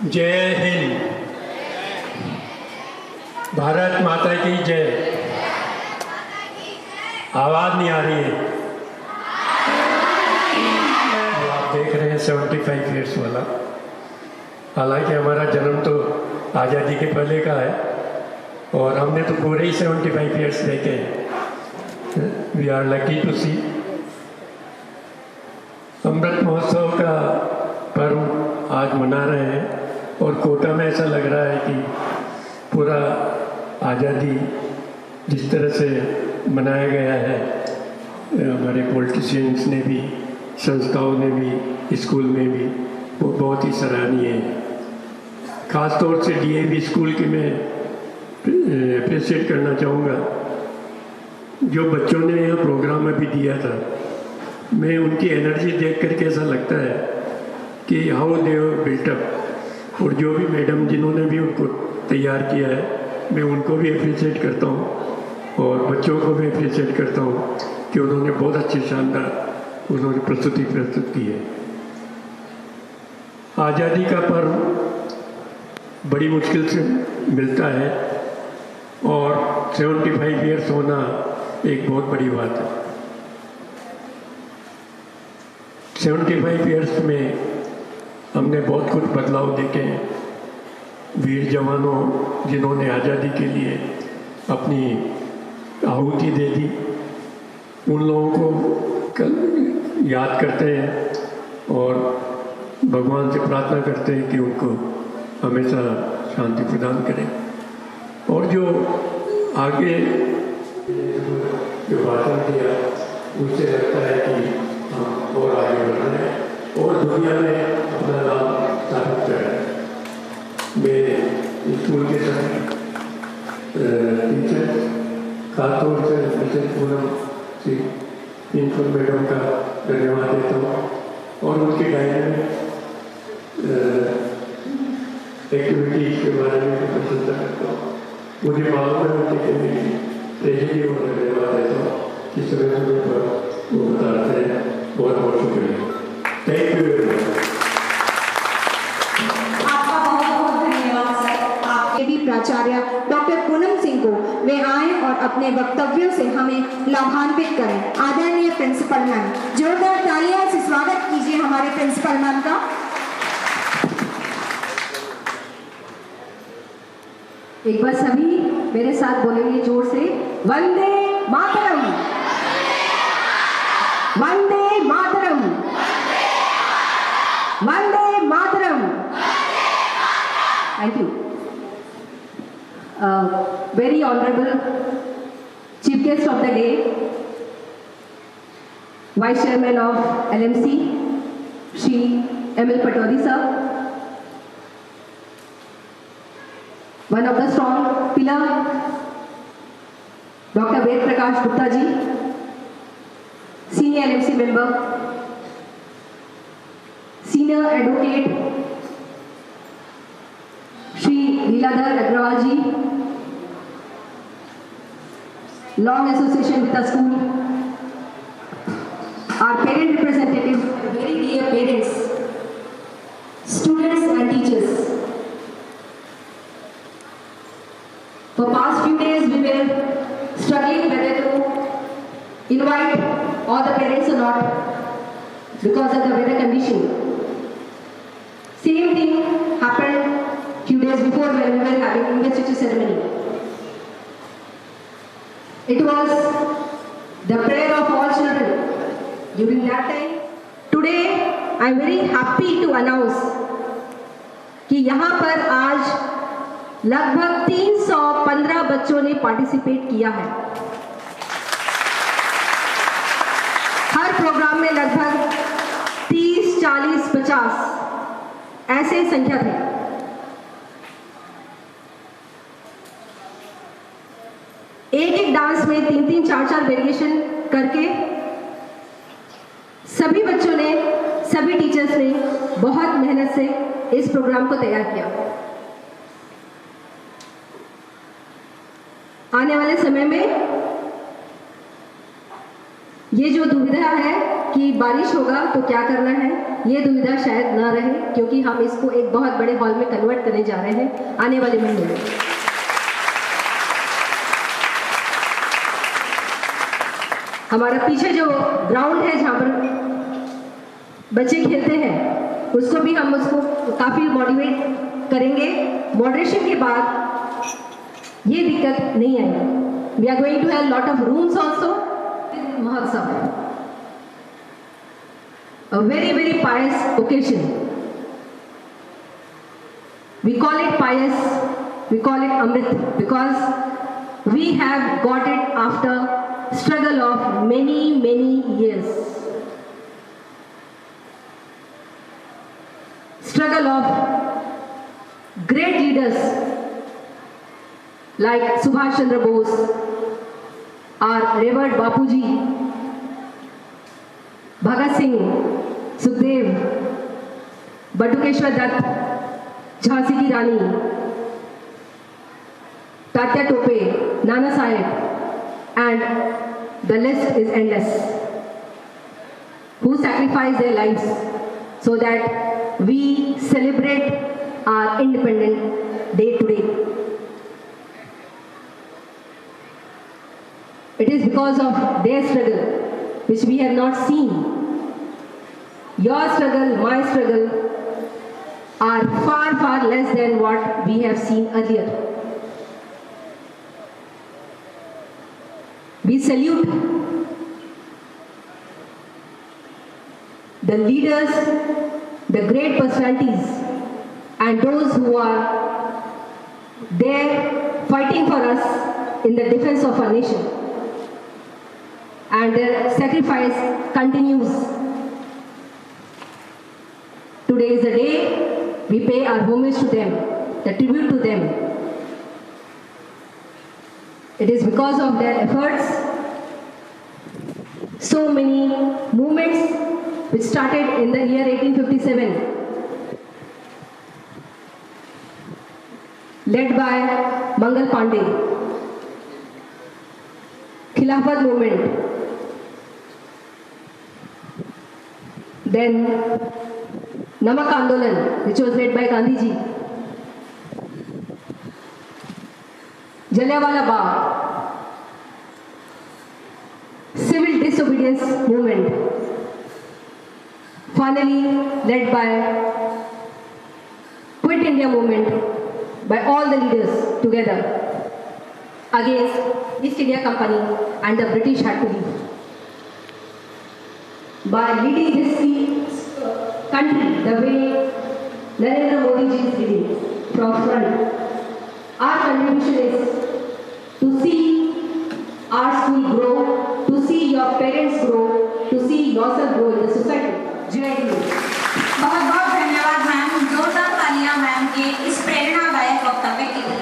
[SPEAKER 11] जय हिंद, भारत माता की जय। आवाज नहीं आ रही है। आप देख रहे हैं 75 ईयर्स वाला। हालांकि हमारा जन्म तो आज़ादी के पहले का है और हमने तो पूरे ही 75 ईयर्स देखे हैं। वी आर लकी टू सी। अमृत महोत्सव का पर्व आज मना रहे हैं और कोटा में ऐसा लग रहा है कि पूरा आज़ादी जिस तरह से मनाया गया है, हमारे पॉलिटिशियंस ने भी, संस्थाओं ने भी, स्कूल में भी, वो बहुत ही सराहनीय है। ख़ास तौर से डीएवी स्कूल की मैं अप्रिशिएट करना चाहूँगा। जो बच्चों ने यहाँ प्रोग्राम में भी दिया था, मैं उनकी एनर्जी देख करके ऐसा लगता है कि हाउ दे बिल्ट अप। और जो भी मैडम जिन्होंने भी उनको तैयार किया है, मैं उनको भी अप्रिशिएट करता हूँ और बच्चों को भी अप्रिशिएट करता हूँ कि उन्होंने बहुत अच्छी शानदार उन्होंने प्रस्तुति प्रस्तुत की है। आज़ादी का पर्व बड़ी मुश्किल से मिलता है और 75 ईयर्स होना एक बहुत बड़ी बात है। 75 ईयर्स में हमने बहुत कुछ बदलाव देखे हैं। वीर जवानों जिन्होंने आज़ादी के लिए अपनी आहुति दे दी, उन लोगों को कल याद करते हैं और भगवान से प्रार्थना करते हैं कि उनको हमेशा शांति प्रदान करें। और जो आगे जो भाषण दिया, उससे लगता है कि हम और आगे बढ़ रहे हैं और दुनिया में अपना नाम स्थापित कर रहे हैं। मैं स्कूल के सभी टीचर, खासतौर से Mrs Poonam Singh principal madam का धन्यवाद देता हूँ और उनके डायनामिक एक्टिविटीज़ के बारे में भी प्रशंसा करता हूँ। मुझे मालूम है उनके कभी ट्रेजेडी और धन्यवाद देता हूँ कि समय समय पर वो बताते हैं। बहुत बहुत शुक्रिया। Thank you very much.
[SPEAKER 9] आपका बहुत बहुत धन्यवाद सर। आपके भी प्राचार्य डॉक्टर पूनम सिंह को वे आए और अपने वक्तव्यों से हमें लाभान्वित करें। आदरणीय प्रिंसिपल मैम, जोरदार तालियों से स्वागत कीजिए हमारे प्रिंसिपल मैम का। एक बार सभी मेरे साथ बोलेंगे जोर से, Vande Mataram, Vande Mataram, Vande Mataram. Thank you. Very honorable Chief Guest of the day, Vice Chairman of LMC, Shri M.L. Pataudi sir,
[SPEAKER 12] one of the strong pillar, Dr. Ved Prakash Gupta ji, senior LMC member, senior advocate, Shri Leeladhar Agrawal ji, long association with the school, our parent representative, very dear parents, students and teachers. For past few days we were struggling whether to invite all the parents or not because of the weather condition. Same thing happened few days before when we were having investiture ceremony. It was the prayer of all children during that time. Today I am very happy to announce कि यहाँ पर आज लगभग 315 बच्चों ने participate किया है। हर programme में लगभग 30, 40, 50 ऐसे संख्या थे। एक डांस में 3-3, 4-4 वेरिएशन करके सभी बच्चों ने, सभी टीचर्स ने बहुत मेहनत से इस प्रोग्राम को तैयार किया। आने वाले समय में ये जो दुविधा है कि बारिश होगा तो क्या करना है, ये दुविधा शायद ना रहे, क्योंकि हम इसको एक बहुत बड़े हॉल में कन्वर्ट करने जा रहे हैं आने वाले महीने में। हमारा पीछे जो ग्राउंड है जहाँ पर बच्चे खेलते हैं, उसको भी हम उसको काफ़ी मॉडिवेट करेंगे। मॉडरेशन के बाद ये दिक्कत नहीं आएगी। We are going to have lot of rooms also. महोत्सव, a very very pious occasion. We call it pious, we call it amrit, because we have got it after struggle of many years, struggle of great leaders like Subhash Chandra Bose, our revered Bapuji, Bhagat Singh, Sukhdev, Batukeshwar Dutt, Jhansi Ki Rani, Tatya Tope, Nana Saheb, and the list is endless, who sacrificed their lives so that we celebrate our independent day today. It is because of their struggle which we have not seen. Your struggle, my struggle are far less than what we have seen earlier. We salute the leaders, the great personalities, and those who are there fighting for us in the defense of our nation. And their sacrifice continues. Today is the day we pay our homage to them, the tribute to them. It is because of their efforts, so many movements which started in the year 1857, led by Mangal Pandey, Khilafat movement, then Namak Andolan, which was led by Gandhi ji, Jallianwala Bagh, civil disobedience movement, finally led by Quit India movement by all the leaders together against East India Company, and the British had to leave. By leading this country the way Narendra Modi ji is leading from front, our contribution is to see our school grow, to see your parents grow, to see yourself grow in the society. जय हिंद।
[SPEAKER 2] बहुत बहुत धन्यवाद ma'am, जोरदार तालियां ma'am के इस प्रेरणादायक वक्तव्य के लिए।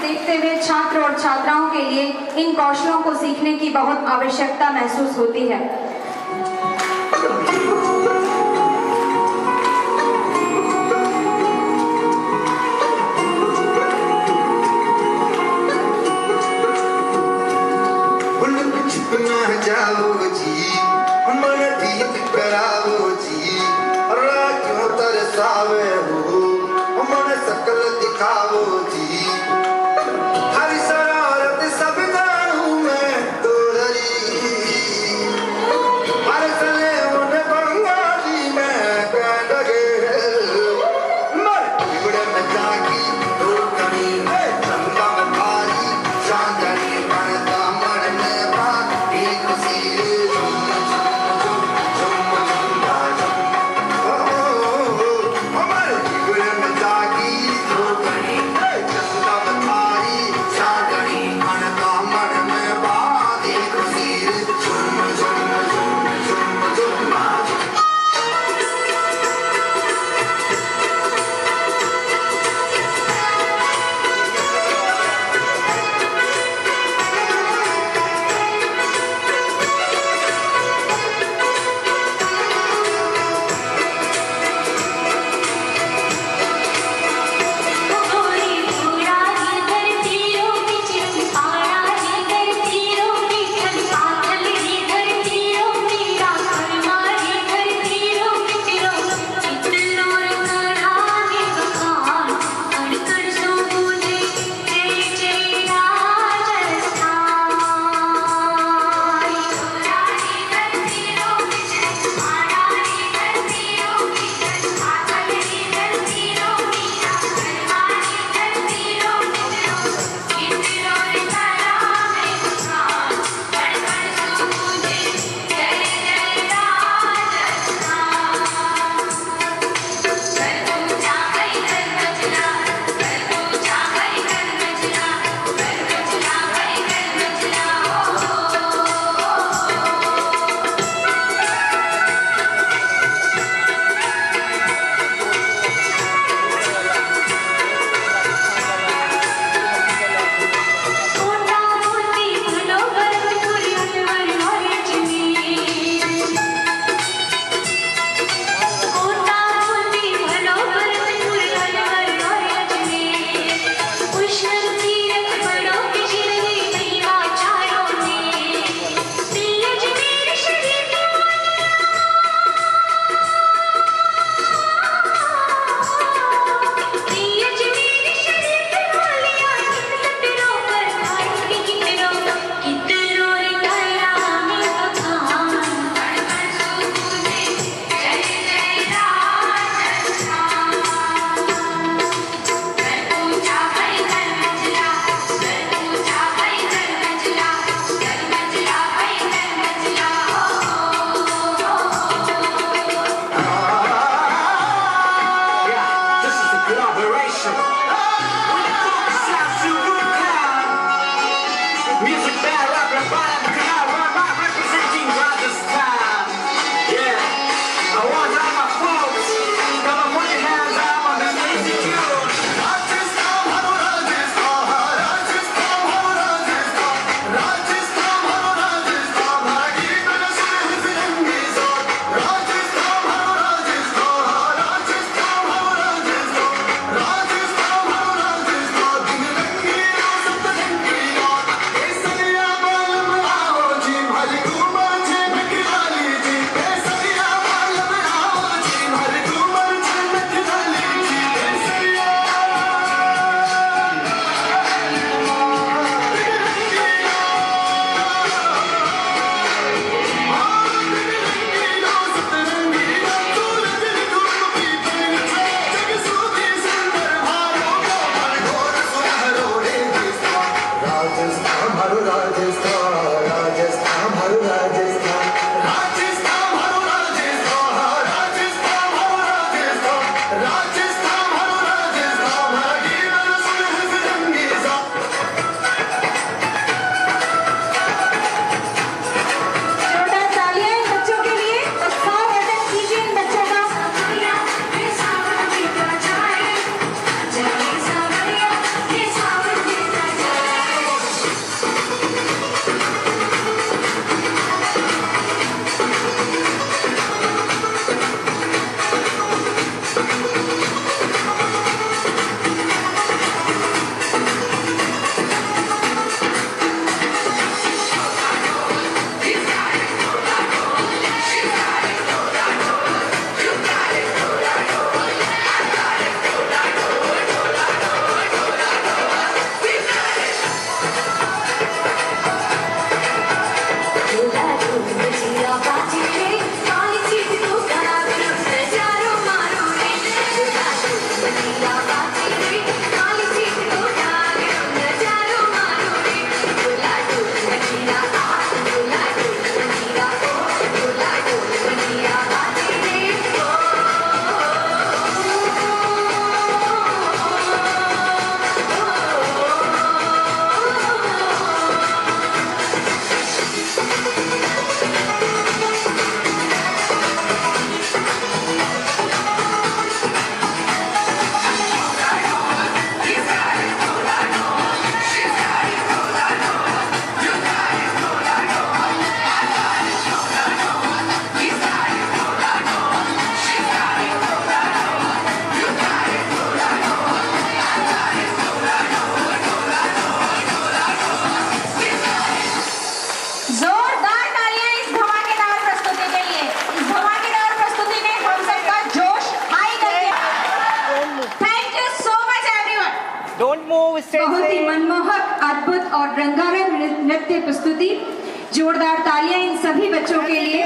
[SPEAKER 9] देखते हुए छात्र और छात्राओं के लिए इन कौशलों को सीखने की बहुत आवश्यकता महसूस होती है।
[SPEAKER 1] जाओ जी मन दीद करावो जी राजो तरसावे हो मन सकल दिखावो जी हर शरारत सब जानू मैं तोरी
[SPEAKER 9] ऐसी मनमोहक, अद्भुत और रंगारंग नृत्य प्रस्तुति। जोरदार तालियां इन सभी बच्चों के लिए।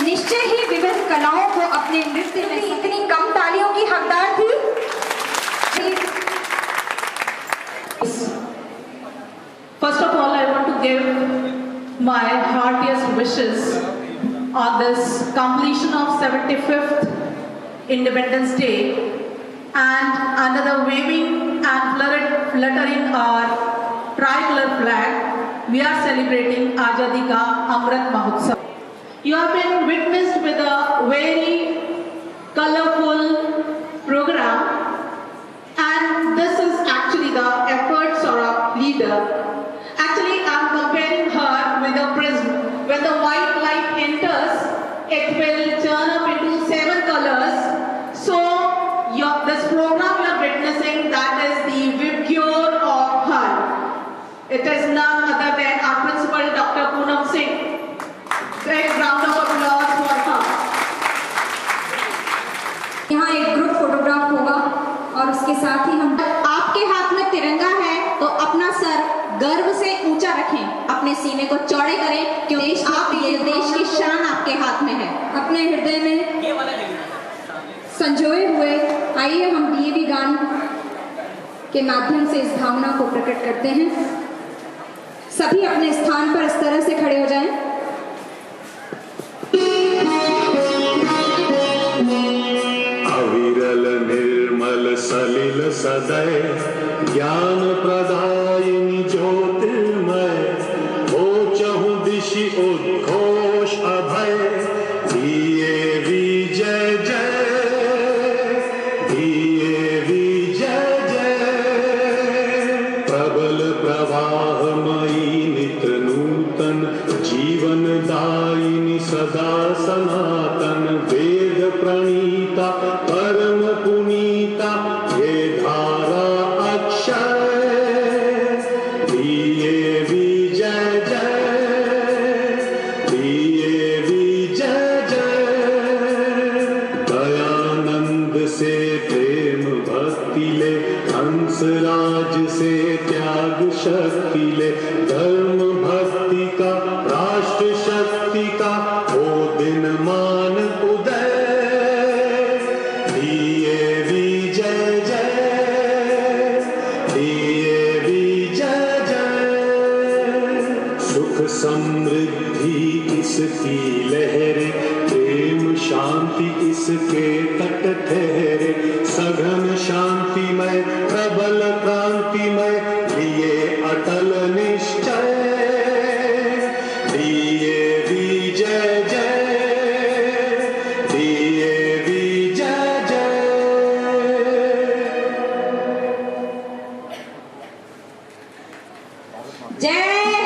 [SPEAKER 9] निश्चय ही विभिन्न कलाओं को अपने नृत्य में इतनी कम तालियों की हकदार थी।
[SPEAKER 13] First of all, I want to give my heartiest wishes on this completion of 75th Independence Day and under the waving and fluttering our tricolor flag, we are celebrating Azadi Ka Amrit Mahotsav. You have been witnessed with a very colorful program, and this is actually the efforts of our leader. Actually, I am comparing her with a prism. When the white light enters, it will turn up into 7 colors. So, this program you are witnessing, that is the vibgyor of her. It is none other than our principal, Dr. Poonam Singh. Big round of applause for her.
[SPEAKER 9] यहाँ एक group photograph होगा और उसके साथ ही हम
[SPEAKER 2] आपके हाथ में तिरंगा है तो अपना सर गर्व से ऊंचा रखें, अपने सीने को चौड़े करें क्योंकि ये देश की शान आपके हाथ में है।
[SPEAKER 9] अपने हृदय में संजोए हुए आइए हम डीएवी गान के माध्यम से इस भावना को प्रकट करते हैं। सभी अपने स्थान पर इस तरह से खड़े हो जाएं।
[SPEAKER 4] अविरल निर्मल सलिल सदय ज्ञान प्रदायिनी ज्योतिर्मय हो चहु दिशि उद्घोष अभय दिए विजय जय दिए विजय जय प्रबल प्रवाहमयी नित नूतन जीवन दायिनी सदा सनातन वेद प्रणीता परम पुनीता ये धारा अक्षय दिए विजय जय दिए विजय जय दयानंद से प्रेम भक्ति ले हंसराज से त्याग शक्ति ले धर्म भक्ति का राष्ट्र शक्ति का हो दिन मान उदय दिए विजय जय दिए विजय जय सुख समृद्धि इसकी लहरे प्रेम शांति इसके तट ठहरे सघन शांतिमय प्रबल क्रांतिमय लिए अटल निश्चय दिए विजय जय दिए विजय जय।
[SPEAKER 2] जय